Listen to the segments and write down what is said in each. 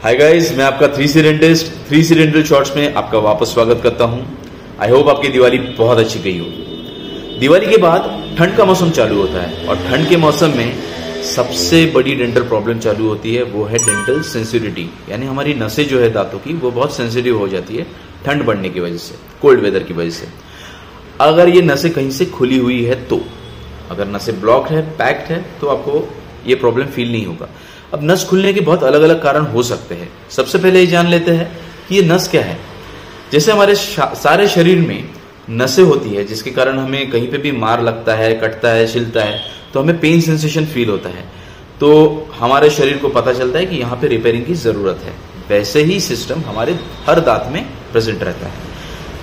Hi guys, मैं आपका 3C dentist 3C dental shorts में आपका वापस स्वागत करता हूं। आई होप आपकी दिवाली बहुत अच्छी गई हो। दिवाली के बाद ठंड का मौसम चालू होता है और ठंड के मौसम में सबसे बड़ी डेंटल प्रॉब्लम चालू होती है, वो है डेंटल सेंसिटिविटी। यानी हमारी नसें जो है दांतों की वो बहुत सेंसिटिव हो जाती है ठंड बढ़ने की वजह से, कोल्ड वेदर की वजह से। अगर ये नसें कहीं से खुली हुई है तो, अगर नसें ब्लॉक है, पैक्ड है, तो आपको ये प्रॉब्लम फील नहीं होगा। अब नस खुलने के बहुत अलग अलग कारण हो सकते हैं। सबसे पहले ये जान लेते हैं कि ये नस क्या है। जैसे हमारे सारे शरीर में नसें होती है, जिसके कारण हमें कहीं पे भी मार लगता है, कटता है, छिलता है, तो हमें पेन सेंसेशन फील होता है। तो हमारे शरीर को पता चलता है कि यहाँ पे रिपेयरिंग की जरूरत है। वैसे ही सिस्टम हमारे हर दांत में प्रेजेंट रहता है।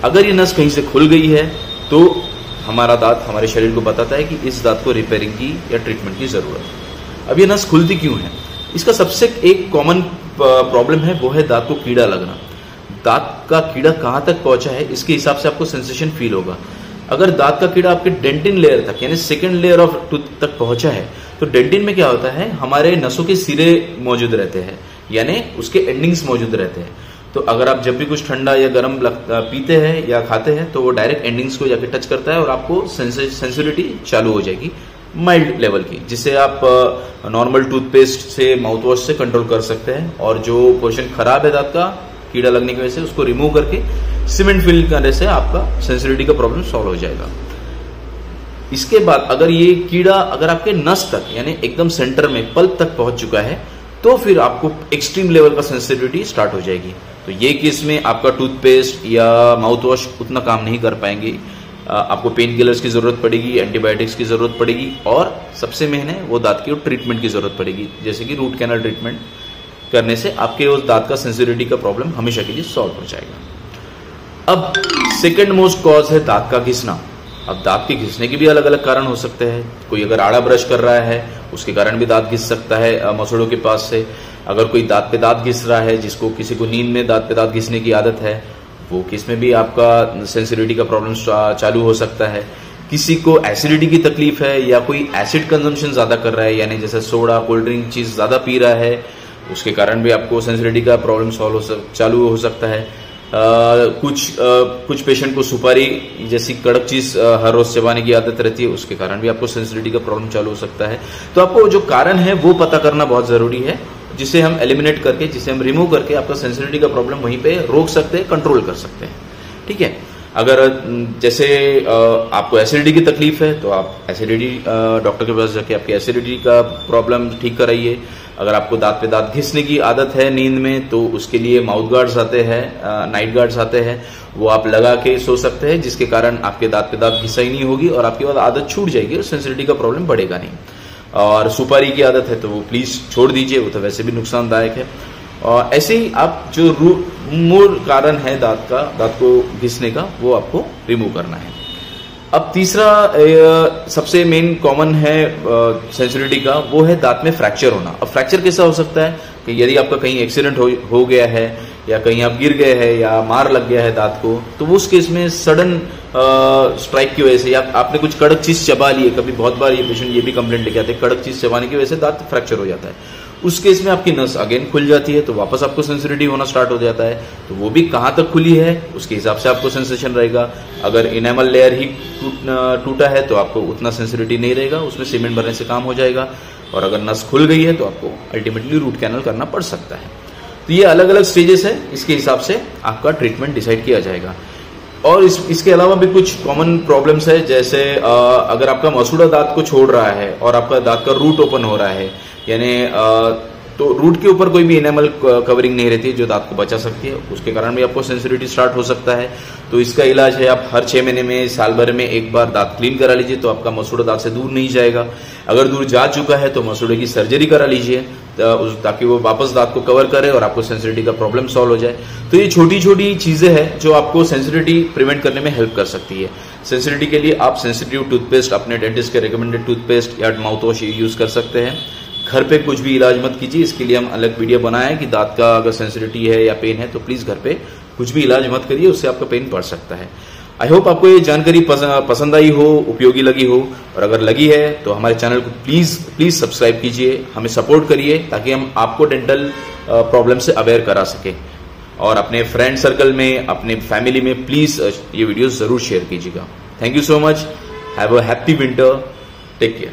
अगर ये नस कहीं से खुल गई है तो हमारा दांत हमारे शरीर को बताता है कि इस दांत को रिपेयरिंग की या ट्रीटमेंट की जरूरत है। अब ये नस खुलती क्यों है? इसका सबसे एक कॉमन प्रॉब्लम है, वो है दांत को कीड़ा लगना। दांत का कीड़ा कहाँ तक पहुंचा है, इसके हिसाब से आपको सेंसेशन फील होगा। अगर दांत का कीड़ा आपके डेंटिन लेयर तक, यानी सेकंड लेयर ऑफ टूथ तक पहुंचा है, तो डेंटिन में क्या होता है, हमारे नसों के सिरे मौजूद रहते हैं, यानी उसके एंडिंग्स मौजूद रहते हैं। तो अगर आप जब भी कुछ ठंडा या गर्म पीते हैं या खाते हैं, तो वो डायरेक्ट एंडिंग्स को जाके टच करता है और आपको सेंसिटिविटी चालू हो जाएगी माइल्ड लेवल की, जिसे आप नॉर्मल टूथपेस्ट से, माउथ वॉश से कंट्रोल कर सकते हैं। और जो पोर्शन खराब है दांत का कीड़ा लगने की वजह से, उसको रिमूव करके सीमेंट फिल करने से आपका सेंसिटिविटी का प्रॉब्लम सॉल्व हो जाएगा। इसके बाद अगर ये कीड़ा अगर आपके नस तक, यानी एकदम सेंटर में पल्प तक पहुंच चुका है, तो फिर आपको एक्सट्रीम लेवल का सेंसिटिविटी स्टार्ट हो जाएगी। तो ये केस में आपका टूथपेस्ट या माउथ वॉश उतना काम नहीं कर पाएंगे। आपको पेन किलर्स की जरूरत पड़ेगी, एंटीबायोटिक्स की जरूरत पड़ेगी, और सबसे मेन है वो दांत की ट्रीटमेंट की जरूरत पड़ेगी, जैसे कि रूट कैनल ट्रीटमेंट करने से आपके उस दांत का सेंसिटिविटी का प्रॉब्लम हमेशा के लिए सॉल्व हो जाएगा। अब सेकंड मोस्ट कॉज है दांत का घिसना। अब दांत के घिसने के भी अलग अलग कारण हो सकते हैं। कोई अगर आड़ा ब्रश कर रहा है, उसके कारण भी दांत घिस सकता है मसूड़ों के पास से। अगर कोई दांत पे दांत घिस रहा है, जिसको किसी को नींद में दांत पे दांत घिसने की आदत है, वो केस में भी आपका सेंसिटिविटी का प्रॉब्लम चालू हो सकता है। किसी को एसिडिटी की तकलीफ है, या कोई एसिड कंजम्पशन ज्यादा कर रहा है, यानी जैसे सोडा, कोल्ड ड्रिंक चीज ज्यादा पी रहा है, उसके कारण भी आपको सेंसिटिविटी का प्रॉब्लम चालू हो सकता है। कुछ पेशेंट को सुपारी जैसी कड़क चीज हर रोज चबाने की आदत रहती है, उसके कारण भी आपको सेंसिटिविटी का प्रॉब्लम चालू हो सकता है। तो आपको जो कारण है वो पता करना बहुत जरूरी है, जिसे हम एलिमिनेट करके, जिसे हम रिमूव करके आपका सेंसिटिविटी का प्रॉब्लम वहीं पे रोक सकते हैं, कंट्रोल कर सकते हैं। ठीक है। अगर जैसे आपको एसिडिटी की तकलीफ है, तो आप एसिडिटी डॉक्टर के पास जाके आपकी एसिडिटी का प्रॉब्लम ठीक कराइए। अगर आपको दांत पे दांत घिसने की आदत है नींद में, तो उसके लिए माउथ गार्ड्स आते हैं, नाइट गार्ड्स आते हैं, वो आप लगा के सो सकते हैं, जिसके कारण आपके दांत पे दांत घिसा ही नहीं होगी और आपकी बाद आदत छूट जाएगी और सेंसिटिविटी का प्रॉब्लम बढ़ेगा नहीं। और सुपारी की आदत है तो वो प्लीज छोड़ दीजिए, वो तो वैसे भी नुकसानदायक है। और ऐसे ही आप जो मूल कारण है दांत को घिसने का, वो आपको रिमूव करना है। अब तीसरा सबसे मेन कॉमन है सेंसिटिविटी का, वो है दांत में फ्रैक्चर होना। अब फ्रैक्चर कैसा हो सकता है कि यदि आपका कहीं एक्सीडेंट हो गया है, या कहीं आप गिर गए हैं, या मार लग गया है दांत को, तो उस केस में सडन स्ट्राइक की वजह से, या आपने कुछ कड़क चीज चबा ली है, कभी बहुत बार ये पेशेंट ये भी कंप्लेंट लेके आते हैं, कड़क चीज चबाने की वजह से दांत फ्रैक्चर हो जाता है। उस केस में आपकी नस अगेन खुल जाती है, तो वापस आपको सेंसिटिविटी होना स्टार्ट हो जाता है। तो वो भी कहाँ तक खुली है उसके हिसाब से आपको सेंसेशन रहेगा। अगर इनेमल लेयर ही टूटा है, तो आपको उतना सेंसिटिविटी नहीं रहेगा, उसमें सीमेंट भरने से काम हो जाएगा। और अगर नस खुल गई है, तो आपको अल्टीमेटली रूट कैनल करना पड़ सकता है। तो ये अलग अलग स्टेजेस है, इसके हिसाब से आपका ट्रीटमेंट डिसाइड किया जाएगा। और इसके अलावा भी कुछ कॉमन प्रॉब्लम्स है, जैसे अगर आपका मसूड़ा दांत को छोड़ रहा है और आपका दांत का रूट ओपन हो रहा है, यानी तो रूट के ऊपर कोई भी इनेमल कवरिंग नहीं रहती है जो दांत को बचा सकती है, उसके कारण भी आपको सेंसिटिविटी स्टार्ट हो सकता है। तो इसका इलाज है, आप हर 6 महीने में, साल भर में एक बार दांत क्लीन करा लीजिए, तो आपका मसूड़ा दांत से दूर नहीं जाएगा। अगर दूर जा चुका है, तो मसूड़े की सर्जरी करा लीजिए, ताकि वो वापस दांत को कवर करे और आपको सेंसिटिविटी का प्रॉब्लम सॉल्व हो जाए। तो ये छोटी छोटी चीजें हैं जो आपको सेंसिटिविटी प्रिवेंट करने में हेल्प कर सकती है। सेंसिटिविटी के लिए आप सेंसिटिव टूथपेस्ट, अपने डेंटिस्ट के रिकमेंडेड टूथपेस्ट या माउथ वॉश यूज कर सकते हैं। घर पे कुछ भी इलाज मत कीजिए, इसके लिए हम अलग वीडियो बनाए हैं कि दांत का अगर सेंसिटिविटी है या पेन है, तो प्लीज घर पे कुछ भी इलाज मत करिए, उससे आपका पेन बढ़ सकता है। आई होप आपको ये जानकारी पसंद आई हो, उपयोगी लगी हो, और अगर लगी है तो हमारे चैनल को प्लीज सब्सक्राइब कीजिए, हमें सपोर्ट करिए ताकि हम आपको डेंटल प्रॉब्लम से अवेयर करा सके। और अपने फ्रेंड सर्कल में, अपने फैमिली में प्लीज ये वीडियो जरूर शेयर कीजिएगा। Thank you so much. Have a happy winter. Take care.